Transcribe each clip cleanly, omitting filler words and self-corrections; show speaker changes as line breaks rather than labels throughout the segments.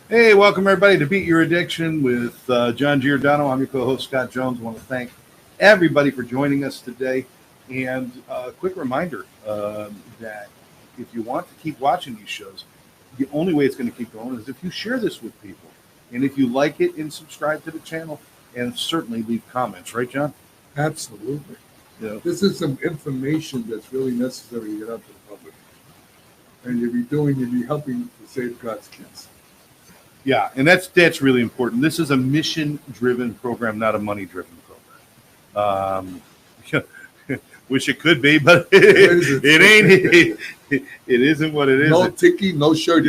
Hey, welcome everybody to Beat Your Addiction with John Giordano. I'm your co-host Scott Jones. I want to thank everybody for joining us today. And a quick reminder that if you want to keep watching these shows, the only way it's going to keep going is if you share this with people. And if you like it, and subscribe to the channel, and certainly leave comments. Right, John?
Absolutely.
Yeah.
This is some information that's really necessary to get out to the public. And you'll be helping to save God's kids.
Yeah, and that's really important. This is a mission-driven program, not a money-driven program. Wish it could be, but it ain't. It isn't what it is.
No ticky, no shirt.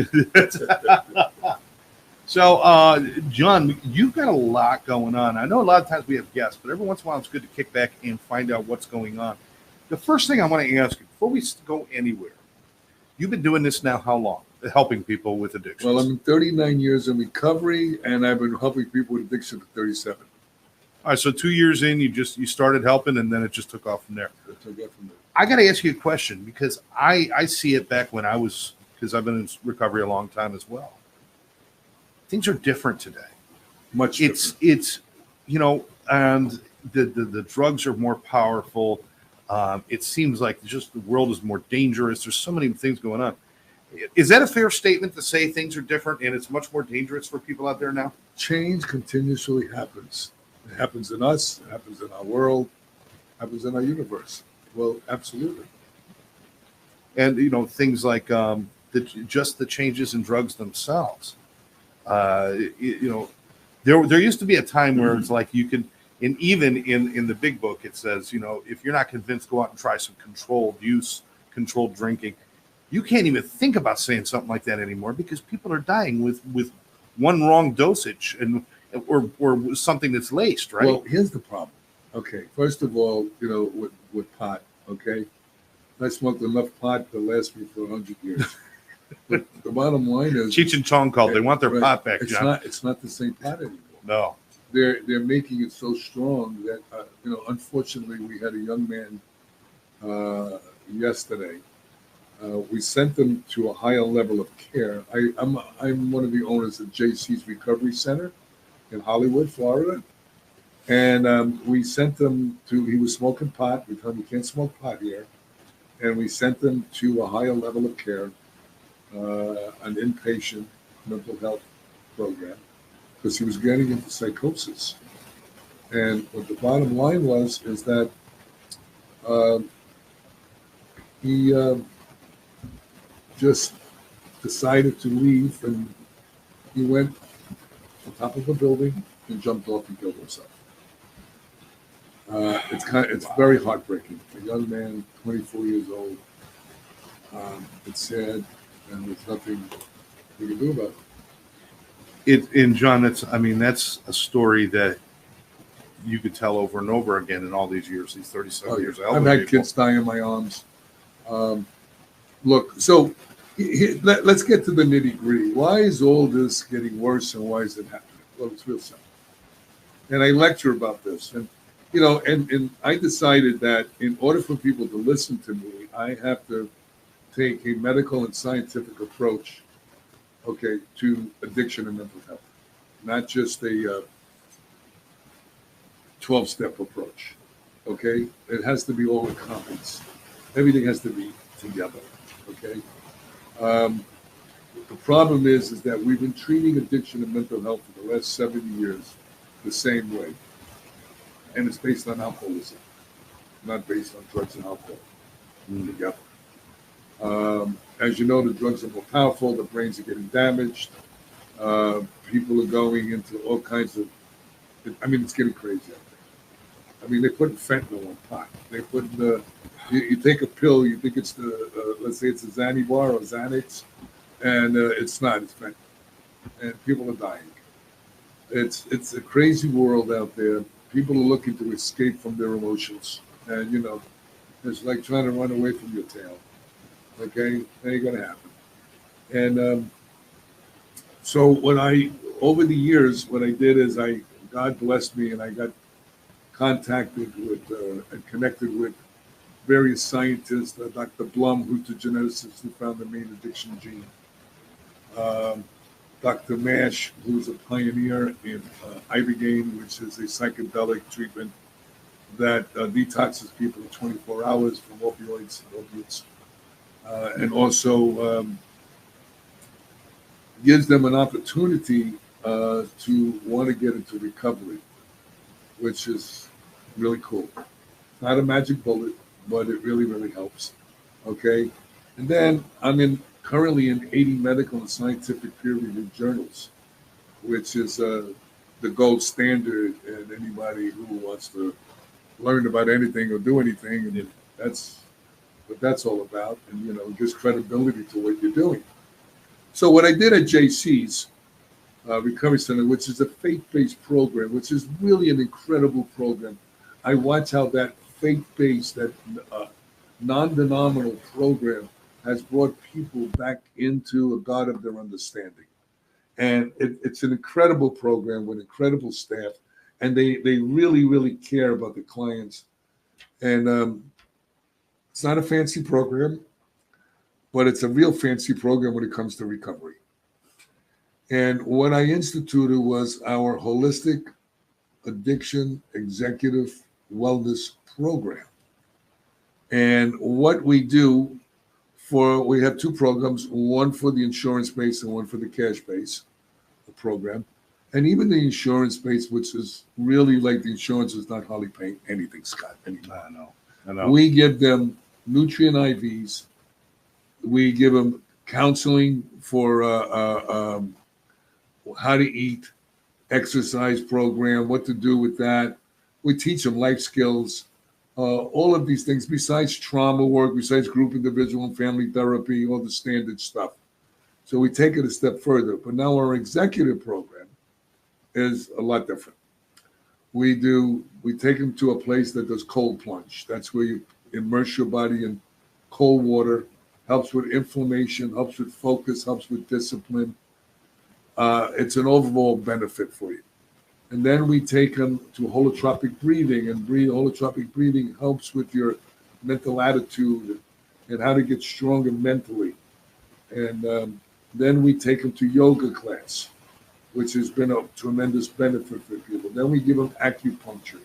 So, John, you've got a lot going on. I know a lot of times we have guests, but every once in a while it's good to kick back and find out what's going on. The first thing I want to ask you, before we go anywhere, you've been doing this now how long? Helping people with addictions.
Well, I'm 39 years in recovery, and I've been helping people with addiction for 37.
All right, so 2 years in, you started helping, and then it just took off from there. I got to ask you a question because I see it back when because I've been in recovery a long time as well. Things are different today.
Much different.
It's and the drugs are more powerful. It seems like just the world is more dangerous. There's so many things going on. Is that a fair statement to say things are different and it's much more dangerous for people out there now?
Change continuously happens. It happens in us. It happens in our world. It happens in our universe. Well, absolutely.
And things like just the changes in drugs themselves. There used to be a time where it's like you could, and even in the big book it says, if you're not convinced, go out and try some controlled use, controlled drinking. You can't even think about saying something like that anymore because people are dying with one wrong dosage or something that's laced, right?
Well, here's the problem. Okay, first of all, with pot, okay, I smoked enough pot to last me for 100 years. But the bottom line is,
Cheech and Chong called. They want their pot back, John.
It's not the same pot anymore.
No,
they're making it so strong that unfortunately, we had a young man yesterday. We sent them to a higher level of care. I'm one of the owners of JC's Recovery Center in Hollywood, Florida. And we sent them he was smoking pot. We told him you can't smoke pot here. And we sent them to a higher level of care, an inpatient mental health program, because he was getting into psychosis. And what the bottom line is that he just decided to leave, and he went on top of a building and jumped off and killed himself. It's very heartbreaking. A young man, 24 years old. It's sad, and there's nothing we can do about it.
And John, that's a story that you could tell over and over again in all these years, these 37 years.
I've had kids die in my arms. Look, so let's get to the nitty-gritty. Why is all this getting worse, and why is it happening? Well, it's real simple. And I lecture about this, and and I decided that in order for people to listen to me, I have to take a medical and scientific approach, to addiction and mental health, not just a 12-step approach. Okay, it has to be all encompassing. Everything has to be together. Okay. The problem is that we've been treating addiction and mental health for the last 70 years the same way. And it's based on alcoholism, not based on drugs and alcohol together. As you know, the drugs are more powerful, the brains are getting damaged, people are going into all kinds of, it's getting crazy out there. They put fentanyl on pot. They put you take a pill, you think it's let's say it's a Xanibar or Xanax, and it's not, it's fentanyl. And people are dying. It's a crazy world out there. People are looking to escape from their emotions. And, it's like trying to run away from your tail. Okay? That ain't going to happen. And so over the years, what I did is God blessed me, and I got contacted with and connected with various scientists, Dr. Blum, who's the geneticist who found the main addiction gene. Dr. Mash, who's a pioneer in Ibogaine, which is a psychedelic treatment that detoxes people in 24 hours from opioids and opiates, and also gives them an opportunity to want to get into recovery, which is really cool. Not a magic bullet, but it really, really helps. Okay. And then currently in 80 medical and scientific peer-reviewed journals, which is the gold standard, and anybody who wants to learn about anything or do anything, and that's what that's all about, and it gives credibility to what you're doing. So what I did at JC's Recovery Center, which is a faith-based program, which is really an incredible program. I watch how that faith-based, that non-denominational program has brought people back into a God of their understanding. And it's an incredible program with incredible staff, and they really, really care about the clients. And it's not a fancy program, but it's a real fancy program when it comes to recovery. And what I instituted was our holistic addiction executive wellness program. And what we do we have two programs, one for the insurance base and one for the cash base program. And even the insurance base, which is really like the insurance is not hardly paying anything, Scott, anymore.
I know.
We give them nutrient IVs. We give them counseling for how to eat, exercise program, what to do with that. We teach them life skills, all of these things, besides trauma work, besides group, individual, and family therapy, all the standard stuff. So we take it a step further. But now our executive program is a lot different. We take them to a place that does cold plunge. That's where you immerse your body in cold water, helps with inflammation, helps with focus, helps with discipline. It's an overall benefit for you. And then we take them to holotropic breathing, and holotropic breathing helps with your mental attitude and how to get stronger mentally. And then we take them to yoga class, which has been a tremendous benefit for people. Then we give them acupuncture.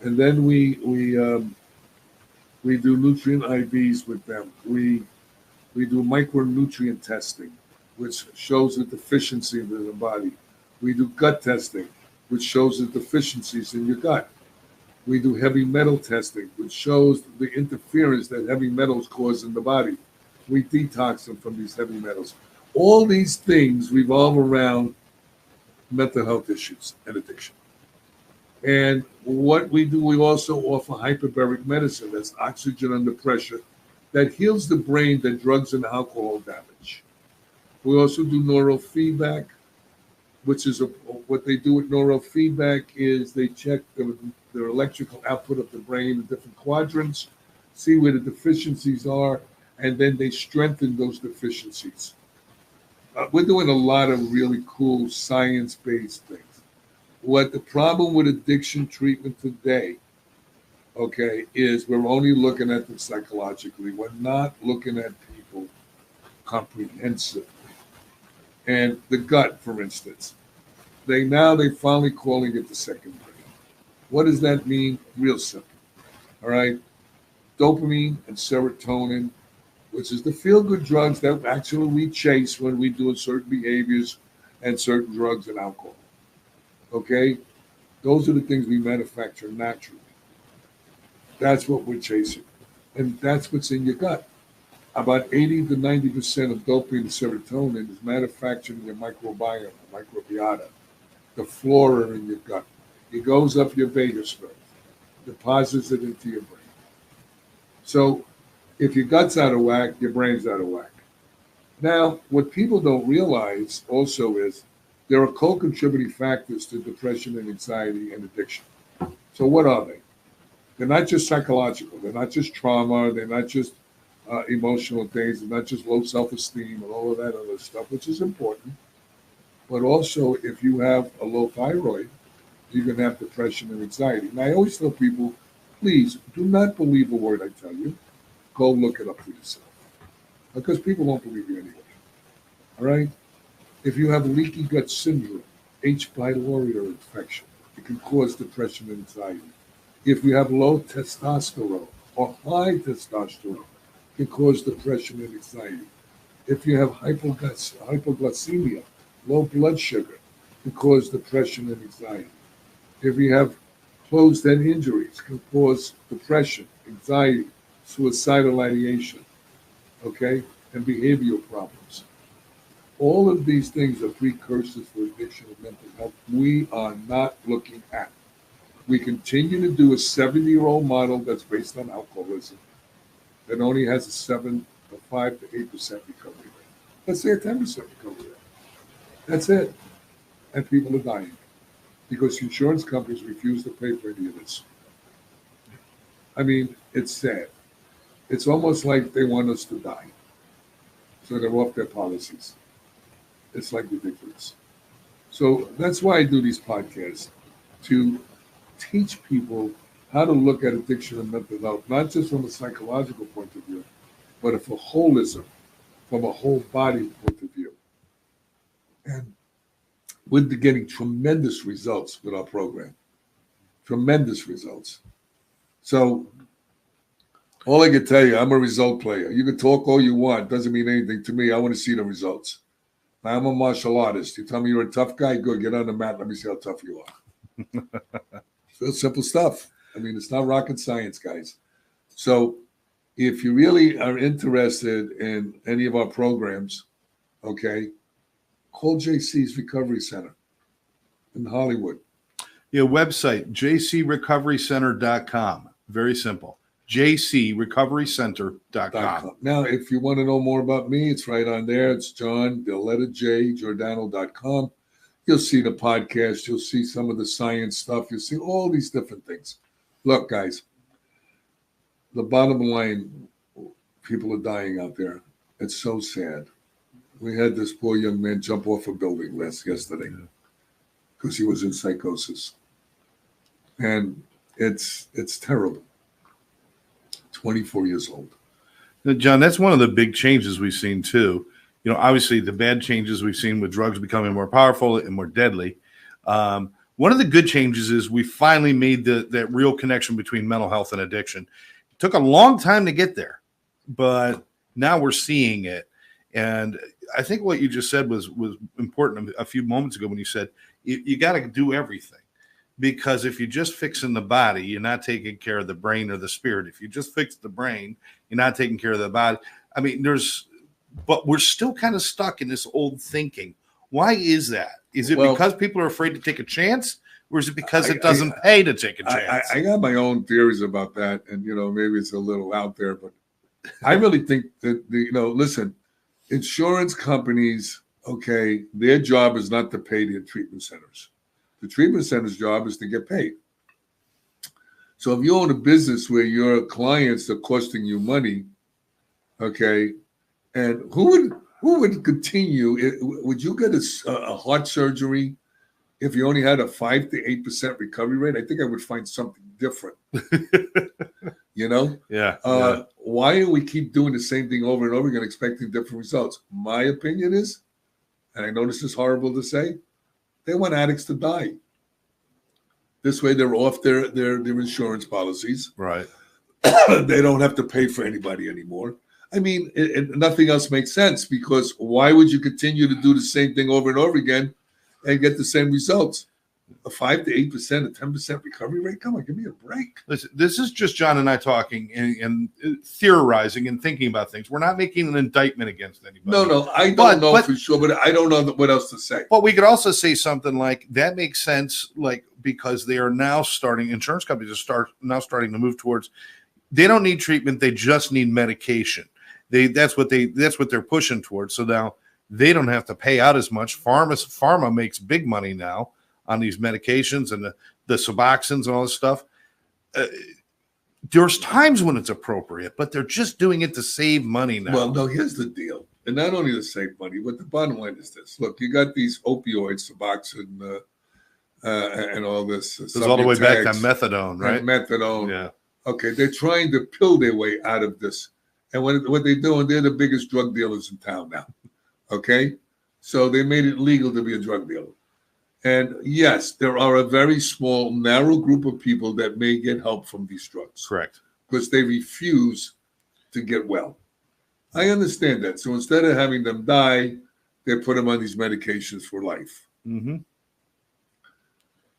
And then we do nutrient IVs with them. We do micronutrient testing, which shows the deficiency in the body. We do gut testing, which shows the deficiencies in your gut. We do heavy metal testing, which shows the interference that heavy metals cause in the body. We detox them from these heavy metals. All these things revolve around mental health issues and addiction. And what we do, we also offer hyperbaric medicine, that's oxygen under pressure, that heals the brain that drugs and alcohol damage. We also do neurofeedback, which is what they do with neurofeedback is they check the electrical output of the brain in different quadrants, see where the deficiencies are, and then they strengthen those deficiencies. We're doing a lot of really cool science-based things. What the problem with addiction treatment today, okay, is we're only looking at them psychologically. We're not looking at people comprehensively. And the gut, for instance, they finally calling it the second brain. What does that mean? Real simple. All right. Dopamine and serotonin, which is the feel-good drugs that actually we chase when we do certain behaviors and certain drugs and alcohol. Okay? Those are the things we manufacture naturally. That's what we're chasing. And that's what's in your gut. About 80 to 90% of dopamine and serotonin is manufactured in your microbiome, microbiota, the flora in your gut. It goes up your vagus nerve, deposits it into your brain. So if your gut's out of whack, your brain's out of whack. Now, what people don't realize also is there are co-contributing factors to depression and anxiety and addiction. So what are they? They're not just psychological. They're not just trauma. They're not just emotional things. They're not just low self-esteem and all of that other stuff, which is important. But also, if you have a low thyroid, you're going to have depression and anxiety. And I always tell people, please do not believe a word I tell you. Go look it up for yourself. Because people won't believe you anyway. All right? If you have leaky gut syndrome, H. pylori infection, it can cause depression and anxiety. If you have low testosterone or high testosterone, it can cause depression and anxiety. If you have hypoglycemia, low blood sugar, it can cause depression and anxiety. If you have closed-end injuries, it can cause depression, anxiety, suicidal ideation, okay, and behavioral problems. All of these things are precursors for addiction and mental health we are not looking at. We continue to do a 70-year-old model that's based on alcoholism that only has a 5 to 8% recovery rate. Let's say a 10% recovery rate. That's it. And people are dying because insurance companies refuse to pay for any of this. I mean, it's sad. It's almost like they want us to die. So they're off their policies. It's like ridiculous. So that's why I do these podcasts, to teach people how to look at addiction and mental health, not just from a psychological point of view, but from a holism, from a whole body point of view. And we're getting tremendous results with our program. Tremendous results. So all I can tell you, I'm a result player. You can talk all you want. Doesn't mean anything to me. I want to see the results. I'm a martial artist. You tell me you're a tough guy, good. Get on the mat. Let me see how tough you are. It's simple stuff. I mean, it's not rocket science, guys. So if you really are interested in any of our programs, okay, call JC's Recovery Center in Hollywood.
Yeah, website, jcrecoverycenter.com. Very simple. jcrecoverycenter.com.
Now, if you want to know more about me, it's right on there. It's John, the letter J, Giordano.com. You'll see the podcast. You'll see some of the science stuff. You'll see all these different things. Look, guys, the bottom line, people are dying out there. It's so sad. We had this poor young man jump off a building yesterday because he was in psychosis. And it's terrible. 24 years old.
Now, John, that's one of the big changes we've seen too. You know, obviously the bad changes we've seen with drugs becoming more powerful and more deadly. One of the good changes is we finally made that real connection between mental health and addiction. It took a long time to get there, but now we're seeing it. And I think what you just said was important a few moments ago when you said you got to do everything. Because if you're just fixing the body, you're not taking care of the brain or the spirit. If you just fix the brain, you're not taking care of the body. I mean, but we're still kind of stuck in this old thinking. Why is that? Is it because people are afraid to take a chance? Or is it because it doesn't pay to take a chance?
I got my own theories about that. And, maybe it's a little out there, but I really think that, listen, insurance companies, okay, their job is not to pay their treatment centers. The treatment center's job is to get paid. So if you own a business where your clients are costing you money, okay, and who would continue? Would you get a heart surgery if you only had a 5 to 8% recovery rate? I think I would find something different.
Yeah.
Why do we keep doing the same thing over and over again, expecting different results? My opinion is, and I know this is horrible to say, they want addicts to die. This way, they're off their insurance policies.
Right.
They don't have to pay for anybody anymore. I mean, nothing else makes sense, because why would you continue to do the same thing over and over again and get the same results? A 5 to 8%, a 10% recovery rate? Come on, give me a break.
Listen, this is just John and I talking and theorizing and thinking about things. We're not making an indictment against anybody.
No, I don't know for sure, but I don't know what else to say.
But we could also say something like that makes sense, like because they are now insurance companies are now starting to move towards, they don't need treatment, they just need medication. That's what they're pushing towards. So now they don't have to pay out as much. Pharma makes big money now on these medications and the Suboxones and all this stuff. There's times when it's appropriate, but they're just doing it to save money now.
Well, no, here's the deal. And not only to save money, but the bottom line is this. Look, you got these opioids, Suboxone, and all this.
It's all the way back to methadone, right?
Methadone.
Yeah.
Okay, they're trying to pill their way out of this. And what they're doing, they're the biggest drug dealers in town now. Okay? So they made it legal to be a drug dealer. And yes, there are a very small, narrow group of people that may get help from these drugs
Correct.
because they refuse to get well. I understand that. So instead of having them die, they put them on these medications for life.
Mm-hmm.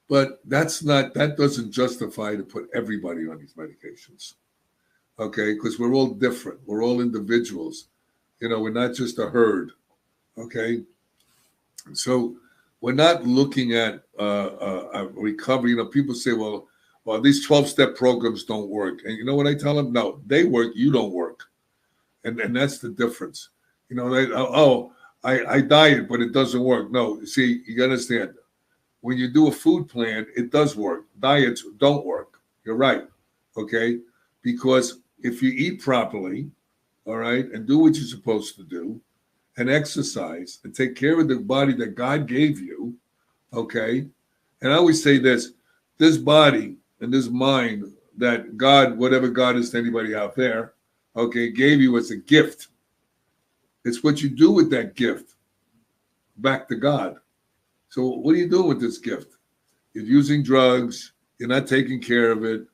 But that doesn't justify to put everybody on these medications. Okay, because we're all different. We're all individuals. We're not just a herd. Okay, so we're not looking at recovery. People say, well, these 12-step programs don't work. And you know what I tell them? No, they work. You don't work. And that's the difference. I diet, but it doesn't work. No, see, you understand. When you do a food plan, it does work. Diets don't work. You're right. Okay, because if you eat properly, all right, and do what you're supposed to do, and exercise, and take care of the body that God gave you, okay? And I always say this body and this mind that God, whatever God is to anybody out there, okay, gave you as a gift. It's what you do with that gift back to God. So what are you doing with this gift? You're using drugs. You're not taking care of it,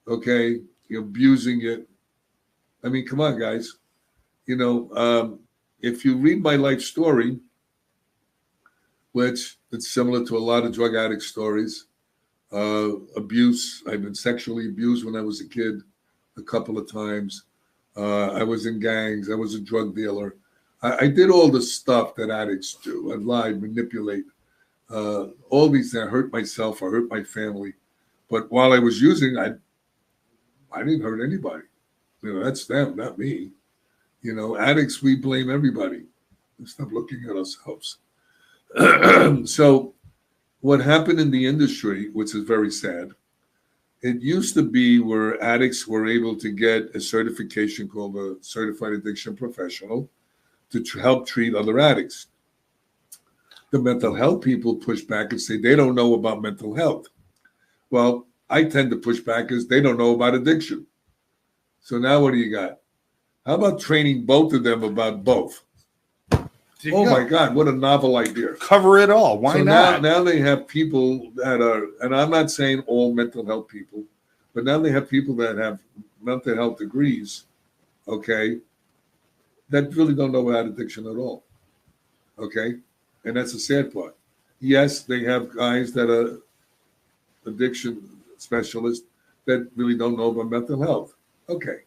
okay? You're abusing it. I mean, come on, guys. If you read my life story, which it's similar to a lot of drug addict stories, abuse. I've been sexually abused when I was a kid a couple of times. I was in gangs. I was a drug dealer. I did all the stuff that addicts do. I lied, manipulate, all these things. I hurt myself. I hurt my family. But while I was using, I didn't hurt anybody. That's them, not me. Addicts, we blame everybody. Stop looking at ourselves. So what happened in the industry, which is very sad, it used to be where addicts were able to get a certification called a certified addiction professional to help treat other addicts. The mental health people push back and say they don't know about mental health. Well, I tend to push back because they don't know about addiction. So now what do you got? How about training both of them about both? Oh my God, what a novel idea.
Cover it all. Why not?
Now they have people that are, and I'm not saying all mental health people, but now they have people that have mental health degrees, okay, that really don't know about addiction at all. Okay? And that's the sad part. Yes, they have guys that are addiction specialists that really don't know about mental health. Okay.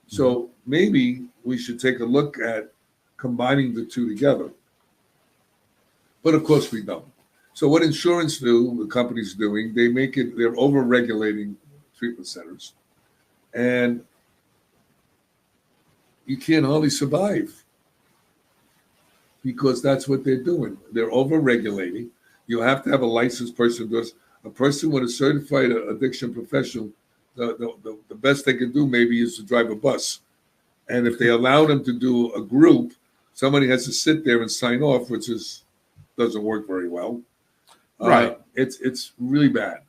So maybe we should take a look at combining the two together. But of course we don't. So what insurance do, the company's doing, they're over-regulating treatment centers. And you can't hardly survive because that's what they're doing. They're over-regulating. You have to have a licensed person. A person with a certified addiction professional, the best they can do maybe is to drive a bus. And if they allow them to do a group, somebody has to sit there and sign off, which doesn't work very well.
Right.
It's really bad.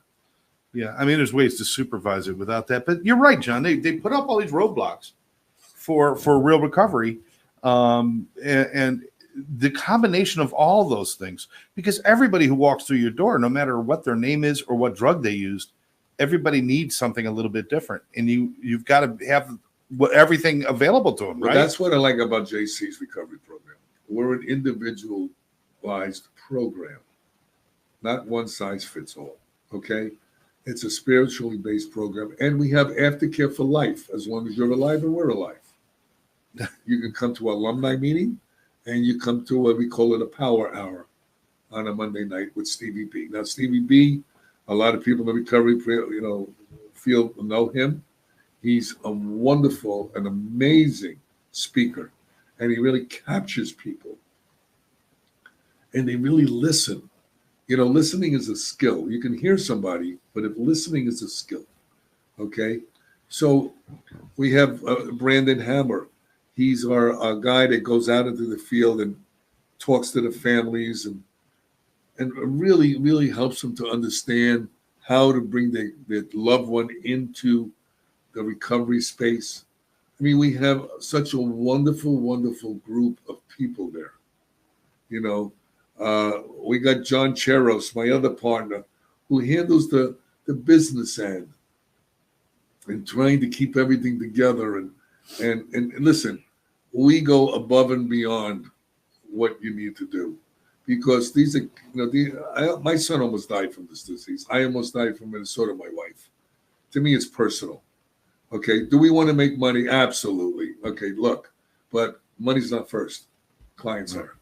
Yeah, I mean, there's ways to supervise it without that. But you're right, John. They put up all these roadblocks for real recovery. And the combination of all those things, because everybody who walks through your door, no matter what their name is or what drug they used, everybody needs something a little bit different. And you've got to have everything available to them, right?
But that's what I like about JC's recovery program. We're an individualized program, not one size fits all, okay? It's a spiritually based program, and we have aftercare for life, as long as you're alive and we're alive. You can come to an alumni meeting, and you come to we call it a power hour on a Monday night with Stevie B. Now, Stevie B, a lot of people in the recovery, field know him. He's a wonderful and amazing speaker, and he really captures people, and they really listen. Listening is a skill. You can hear somebody, but if listening is a skill, okay? So we have Brandon Hammer. He's our guy that goes out into the field and talks to the families and really, really helps them to understand how to bring their loved one into the recovery space. I mean, we have such a wonderful, wonderful group of people there. You know, we got John Cheros, my other partner, who handles the business end and trying to keep everything together. And listen, we go above and beyond what you need to do, because these are, my son almost died from this disease. I almost died from it, and so did my wife. To me, it's personal. Okay, do we want to make money? Absolutely. Okay, look, but money's not first. Clients are.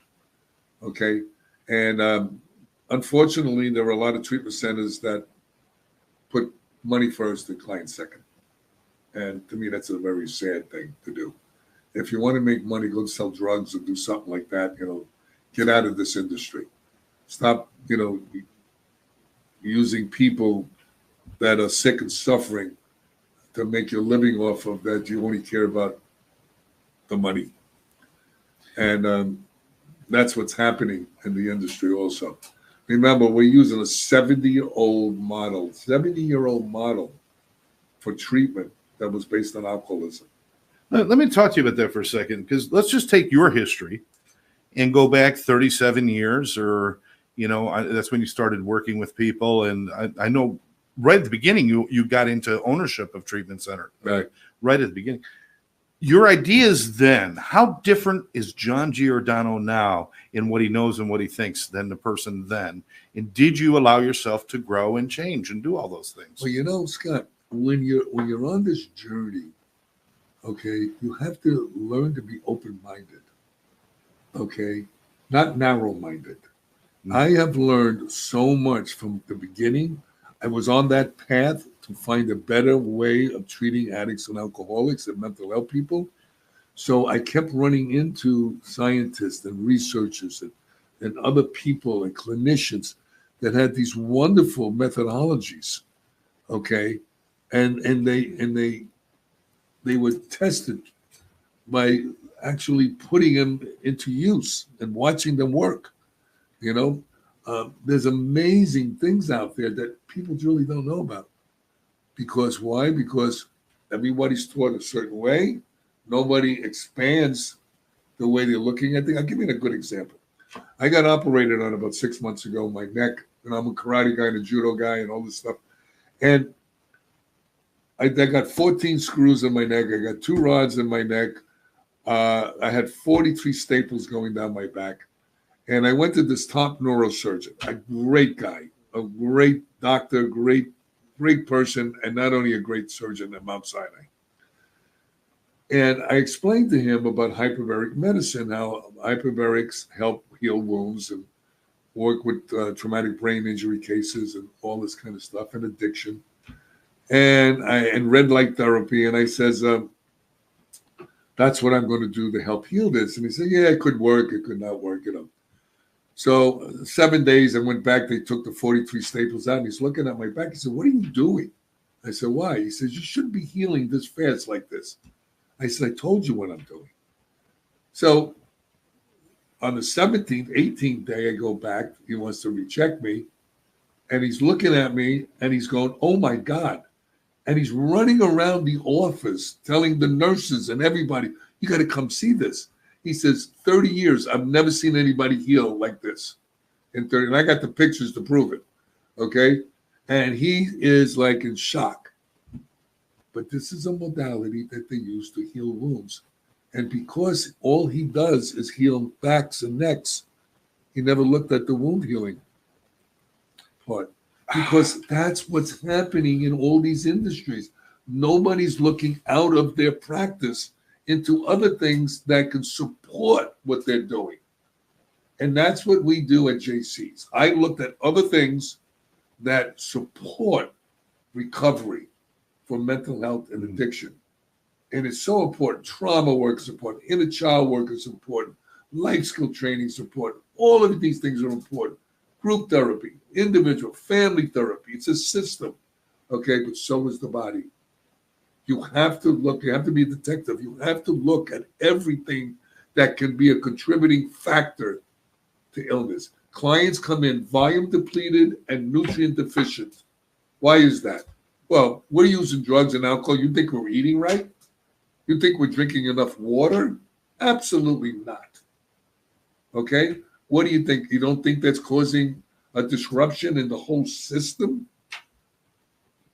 Okay, and unfortunately, there are a lot of treatment centers that put money first and clients second. And to me, that's a very sad thing to do. If you want to make money, go sell drugs or do something like that. Get out of this industry. Stop, using people that are sick and suffering to make your living off of that. You only care about the money. And that's what's happening in the industry also. Remember, we're using a 70-year-old model for treatment that was based on alcoholism.
Let me talk to you about that for a second, because let's just take your history and go back 37 years, or, that's when you started working with people. And I know right at the beginning, you got into ownership of treatment center, right at the beginning. Your ideas then, how different is John Giordano now in what he knows and what he thinks than the person then? And did you allow yourself to grow and change and do all those things?
Well, Scott, when you're on this journey, okay, you have to learn to be open-minded, okay, not narrow-minded. Mm-hmm. I have learned so much from the beginning. I was on that path to find a better way of treating addicts and alcoholics and mental health people. So I kept running into scientists and researchers and other people and clinicians that had these wonderful methodologies, okay, and they were tested by actually putting them into use and watching them work. There's amazing things out there that people really don't know about. Because why? Because everybody's taught a certain way. Nobody expands the way they're looking at things. I'll give you a good example. I got operated on about 6 months ago, my neck, and I'm a karate guy and a judo guy and all this stuff. And I got 14 screws in my neck. I got 2 rods in my neck. I had 43 staples going down my back. And I went to this top neurosurgeon, a great guy, a great doctor, great person, and not only a great surgeon at Mount Sinai. And I explained to him about hyperbaric medicine, how hyperbarics help heal wounds and work with traumatic brain injury cases and all this kind of stuff, and addiction. And red light therapy. And I says, that's what I'm going to do to help heal this. And he said, yeah, it could work. It could not work, So 7 days I went back. They took the 43 staples out. And he's looking at my back. He said, what are you doing? I said, why? He says, you shouldn't be healing this fast like this. I said, I told you what I'm doing. So on the 17th, 18th day, I go back. He wants to recheck me. And he's looking at me and he's going, oh my God. And he's running around the office telling the nurses and everybody, you got to come see this. He says, 30 years, I've never seen anybody heal like this. And I got the pictures to prove it. Okay. And he is like in shock. But this is a modality that they use to heal wounds. And because all he does is heal backs and necks, he never looked at the wound healing part. Because that's what's happening in all these industries. Nobody's looking out of their practice into other things that can support what they're doing. And that's what we do at JC's. I looked at other things that support recovery for mental health and addiction. And it's so important. Trauma work is important. Inner child work is important. Life skill training is important. All of these things are important. Group therapy, individual, family therapy. It's a system, okay? But so is the body. You have to look. You have to be a detective. You have to look at everything that can be a contributing factor to illness. Clients come in volume depleted and nutrient deficient. Why is that? Well, we're using drugs and alcohol. You think we're eating right? You think we're drinking enough water? Absolutely not. Okay? What do you think? You don't think that's causing a disruption in the whole system?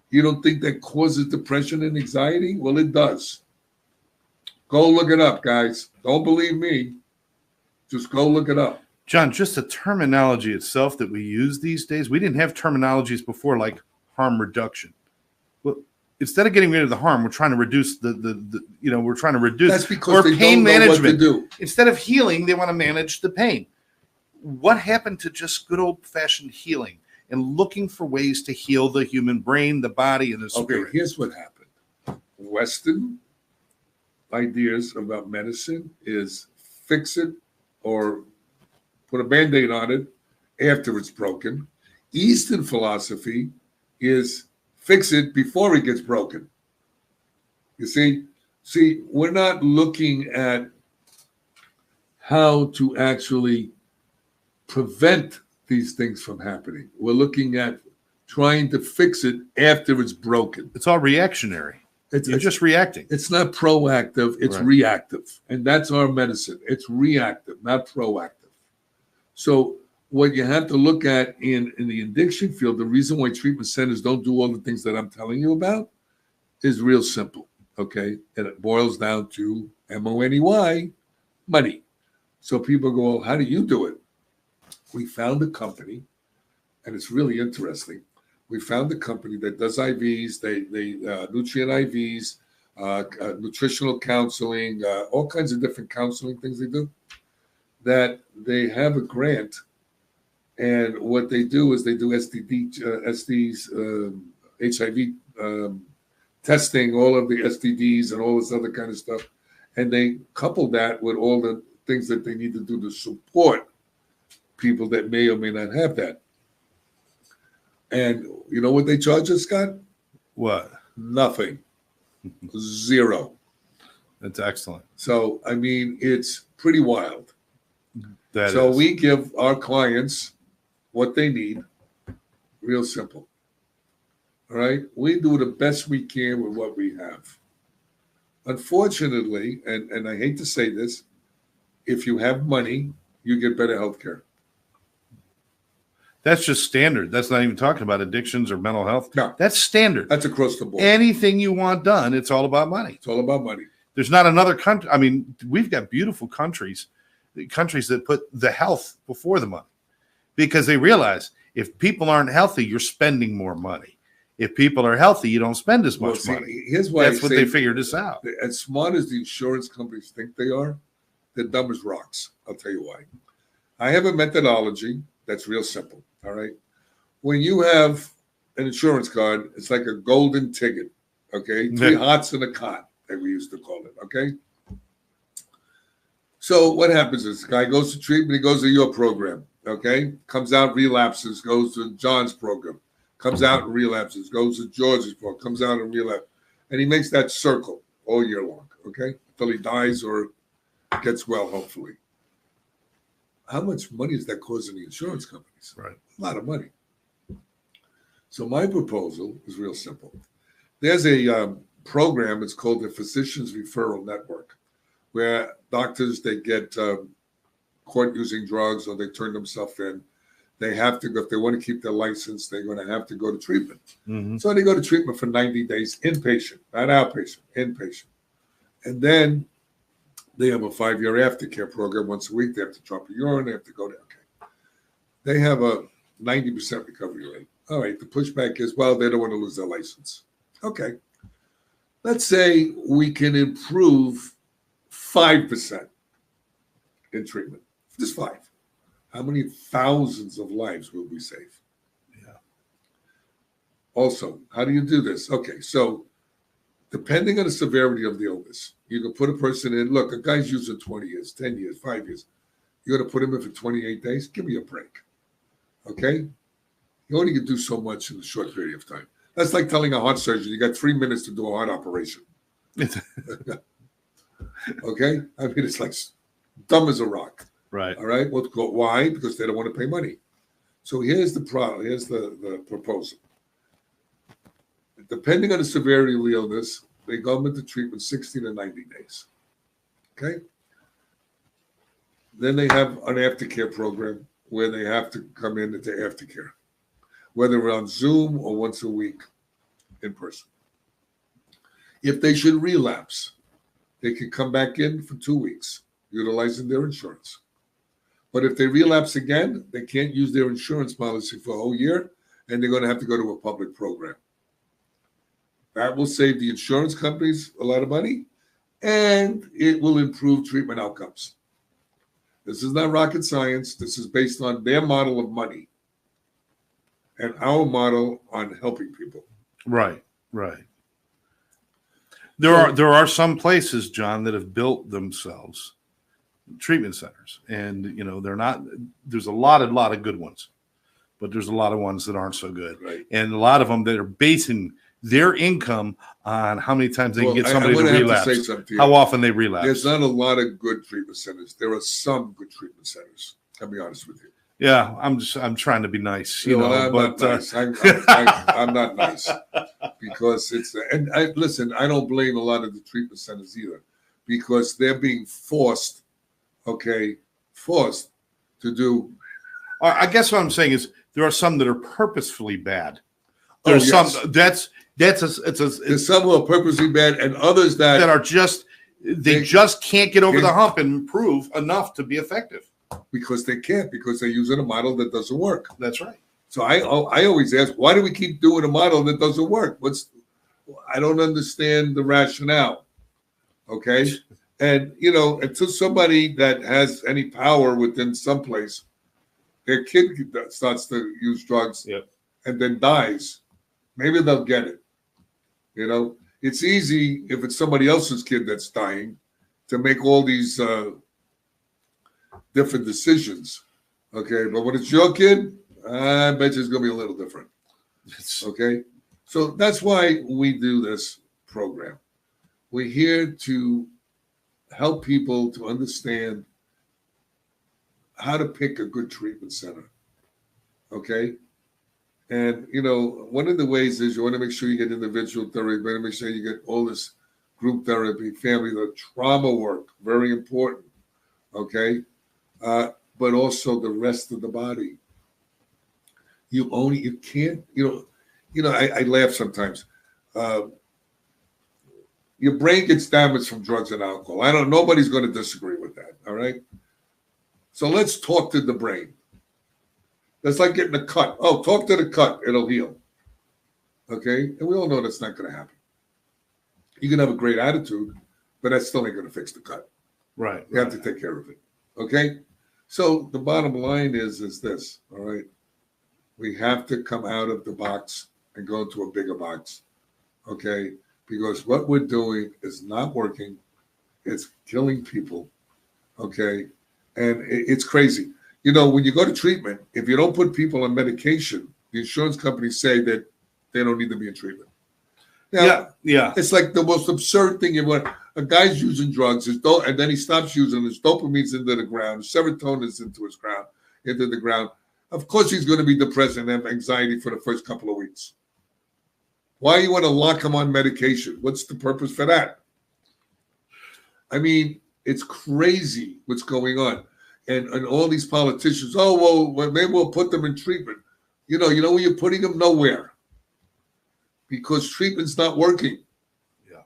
You don't think that causes depression and anxiety? Well, it does. Go look it up, guys. Don't believe me. Just go look it up.
John, just the terminology itself that we use these days, we didn't have terminologies before like harm reduction. Well, instead of getting rid of the harm, we're trying to reduce we're trying to reduce
That's because
or
they
pain
don't know
management.
what to do.
Instead of healing, they want to manage the pain. What happened to just good old-fashioned healing and looking for ways to heal the human brain, the body, and the spirit?
Okay, here's what happened. Western ideas about medicine is fix it or put a Band-Aid on it after it's broken. Eastern philosophy is fix it before it gets broken. You see, we're not looking at how to actually prevent these things from happening. We're looking at trying to fix it after it's broken.
It's all reactionary. You're just reacting.
It's not proactive, it's
Right.
reactive. And that's our medicine. It's reactive, not proactive. So what you have to look at in the addiction field, the reason why treatment centers don't do all the things that I'm telling you about is real simple, okay? And it boils down to money, money. So people go, well, how do you do it? We found a company, and it's really interesting. We found a company that does IVs, they nutrient IVs, nutritional counseling, all kinds of different counseling things they do, that they have a grant. And what they do is they do STDs, HIV testing, all of the STDs and all this other kind of stuff. And they couple that with all the things that they need to do to support people that may or may not have that. And you know what they charge us, Scott?
What?
Nothing. Zero.
That's excellent.
So, I mean, it's pretty wild.
So
we give our clients what they need. Real simple. All right? We do the best we can with what we have. Unfortunately, and I hate to say this, if you have money, you get better health care.
That's just standard. That's not even talking about addictions or mental health.
No.
That's standard.
That's across the board.
Anything you want done, it's all about money.
It's all about money.
There's not another country. I mean, we've got beautiful countries that put the health before the money because they realize if people aren't healthy, you're spending more money. If people are healthy, you don't spend as much money.
Here's why
That's what they figured this out.
As smart as the insurance companies think they are, they're dumb as rocks. I'll tell you why. I have a methodology that's real simple. All right. When you have an insurance card, it's like a golden ticket. Okay. 3 hots in a cot, that we used to call it. Okay. So what happens is this guy goes to treatment, he goes to your program. Okay. Comes out, relapses, goes to John's program. Comes out and relapses, goes to George's program, comes out and relapses. And he makes that circle all year long. Okay. Until he dies or gets well, hopefully. How much money is that causing the insurance companies?
Right.
A lot of money. So my proposal is real simple. There's a program, it's called the Physicians Referral Network, where doctors, they get caught using drugs or they turn themselves in. They have to go, if they want to keep their license, they're going to have to go to treatment.
Mm-hmm.
So they go to treatment for 90 days, inpatient, not outpatient, inpatient. And then they have a 5-year aftercare program once a week. They have to drop a urine. They have to go there. Okay. They have a 90% recovery rate. All right. The pushback is, well, they don't want to lose their license. Okay. Let's say we can improve 5% in treatment. Just 5. How many thousands of lives will we save?
Yeah.
Also, how do you do this? Okay. So depending on the severity of the illness, you can put a person in. Look, a guy's using 20 years, 10 years, 5 years. You're going to put him in for 28 days? Give me a break. Okay? You only can do so much in a short period of time. That's like telling a heart surgeon, you got 3 minutes to do a heart operation. Okay? I mean, it's like dumb as a rock.
Right.
All right? Why? Because they don't want to pay money. So here's the problem. Here's the proposal. Depending on the severity of the illness, they go into treatment 60 to 90 days. Okay? Then they have an aftercare program where they have to come in into aftercare, whether on Zoom or once a week in person. If they should relapse, they can come back in for 2 weeks, utilizing their insurance. But if they relapse again, they can't use their insurance policy for a whole year, and they're going to have to go to a public program. That will save the insurance companies a lot of money, and it will improve treatment outcomes. This is not rocket science. This is based on their model of money and our model on helping people.
Right. There are some places, John, that have built themselves treatment centers, and they're not. There's a lot of good ones, but there's a lot of ones that aren't so good,
Right.
And a lot of them that are basing their income on how many times they can get somebody to relapse, how often they relapse.
There's not a lot of good treatment centers. There are some good treatment centers. I'll be honest with you.
Yeah, I'm trying to be nice,
I'm not nice. I'm not nice because listen, I don't blame a lot of the treatment centers either, because they're being forced to do.
I guess what I'm saying is there are some that are purposefully bad.
There's
some
there's some who are purposely bad, and others that
are just they just can't get over the hump and improve enough to be effective.
Because they can't, because they're using a model that doesn't work.
That's right.
So I always ask, why do we keep doing a model that doesn't work? I don't understand the rationale. Okay. And, until somebody that has any power within some place, their kid starts to use drugs and then dies, maybe they'll get it. It's easy if it's somebody else's kid that's dying to make all these different decisions. Okay. But when it's your kid, I bet you it's going to be a little different. Okay. So that's why we do this program. We're here to help people to understand how to pick a good treatment center. Okay. And, one of the ways is you want to make sure you get individual therapy, you want to make sure you get all this group therapy, family, the trauma work, very important. Okay. But also the rest of the body. You can't, I laugh sometimes. Your brain gets damaged from drugs and alcohol. Nobody's going to disagree with that. All right. So let's talk to the brain. That's like getting a cut. Oh, talk to the cut. It'll heal. Okay. And we all know that's not going to happen. You can have a great attitude, but that still ain't going to fix the cut.
Right.
You have to take care of it. Okay. So the bottom line is this. All right. We have to come out of the box and go into a bigger box. Okay. Because what we're doing is not working. It's killing people. Okay. And it's crazy. When you go to treatment, if you don't put people on medication, the insurance companies say that they don't need to be in treatment. Now,
yeah.
It's like the most absurd thing. A guy's using drugs, and then he stops using his dopamine's into the ground, serotonin's into the ground. Of course, he's going to be depressed and have anxiety for the first couple of weeks. Why you want to lock him on medication? What's the purpose for that? I mean, it's crazy what's going on. And all these politicians, well, maybe we'll put them in treatment. You know where you're putting them? Nowhere. Because treatment's not working.
Yeah.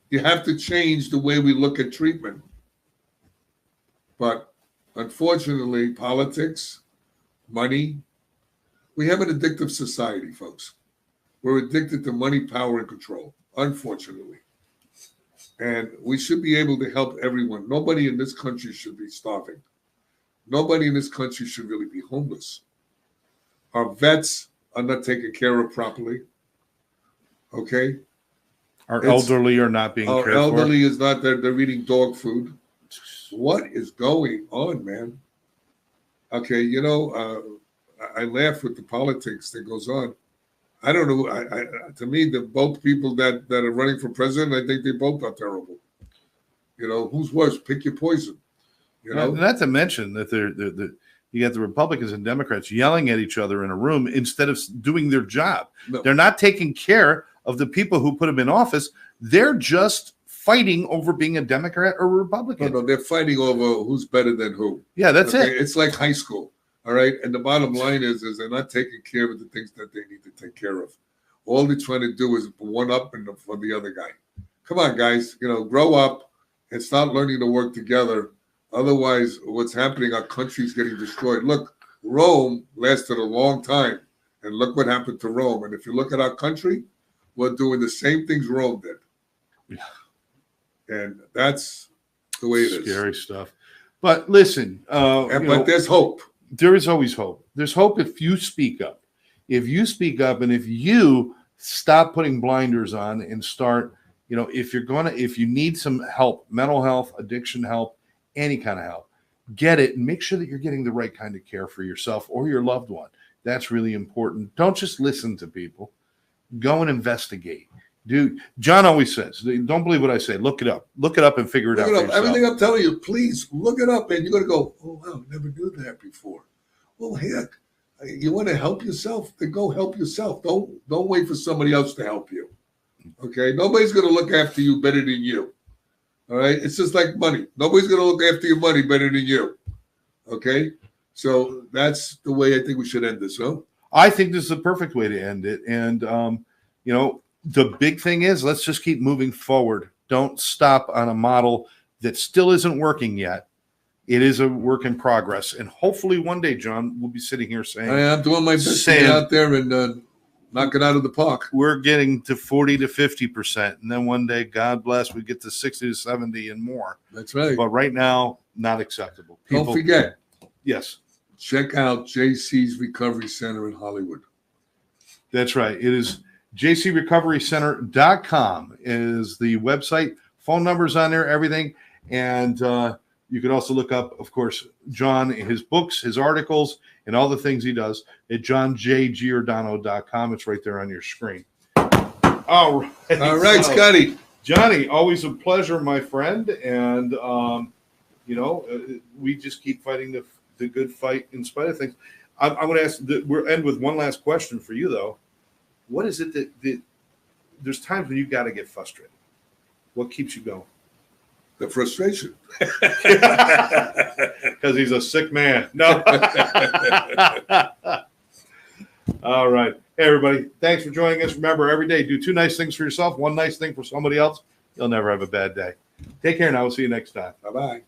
You have to change the way we look at treatment. But unfortunately, politics, money, we have an addictive society, folks. We're addicted to money, power, and control, unfortunately. And we should be able to help everyone. Nobody in this country should be starving. Nobody in this country should really be homeless. Our vets are not taken care of properly. Okay?
Our elderly are not being cared for.
Our elderly is not there. They're eating dog food. What is going on, man? Okay, I laugh with the politics that goes on. I don't know. To me, the both people that are running for president, I think they both are terrible. Who's worse? Pick your poison.
Not to mention that you got the Republicans and Democrats yelling at each other in a room instead of doing their job. No. They're not taking care of the people who put them in office. They're just fighting over being a Democrat or Republican.
No, they're fighting over who's better than who.
Yeah, that's it.
It's like high school, all right? And the bottom line is they're not taking care of the things that they need to take care of. All they're trying to do is one up for the other guy. Come on, guys, grow up and start learning to work together. Otherwise, what's happening, our country's getting destroyed. Look, Rome lasted a long time, and look what happened to Rome. And if you look at our country, we're doing the same things Rome did. Yeah. And that's the way it is.
Scary stuff. But listen.
But there's hope.
There is always hope. There's hope if you speak up. If you speak up and if you stop putting blinders on and start, if you need some help, mental health, addiction help, any kind of help, get it and make sure that you're getting the right kind of care for yourself or your loved one. That's really important. Don't just listen to people. Go and investigate. Dude, John always says, don't believe what I say. Look it up. Look it up and figure it out for yourself.
Everything I'm telling you, please look it up, and you're going to go, oh, wow, never knew that before. Well, heck, you want to help yourself, then go help yourself. Don't wait for somebody else to help you. Okay? Nobody's going to look after you better than you. All right? It's just like money. Nobody's going to look after your money better than you. Okay? So that's the way I think we should end this, huh?
I think this is the perfect way to end it. And, the big thing is let's just keep moving forward. Don't stop on a model that still isn't working yet. It is a work in progress. And hopefully one day, John, we'll be sitting here saying,
I'm doing my best to get out there and knock it out of the park.
We're getting to 40 to 50%. And then one day, God bless, we get to 60 to 70 and more.
That's right.
But right now, not acceptable.
Don't forget.
Yes.
Check out JC's Recovery Center in Hollywood.
That's right. It is jcrecoverycenter.com is the website. Phone numbers on there, everything. And you can also look up, of course, John, his books, his articles, and all the things he does at johnjgiordano.com. It's right there on your screen. All right,
Scotty.
Johnny, always a pleasure, my friend. And, we just keep fighting the good fight in spite of things. I'm going to ask, we'll end with one last question for you, though. What is it that there's times when you got to get frustrated? What keeps you going?
The frustration.
Because he's a sick man. No. All right. Hey, everybody. Thanks for joining us. Remember, every day, do 2 nice things for yourself, 1 nice thing for somebody else. You'll never have a bad day. Take care now. We'll see you next time.
Bye-bye.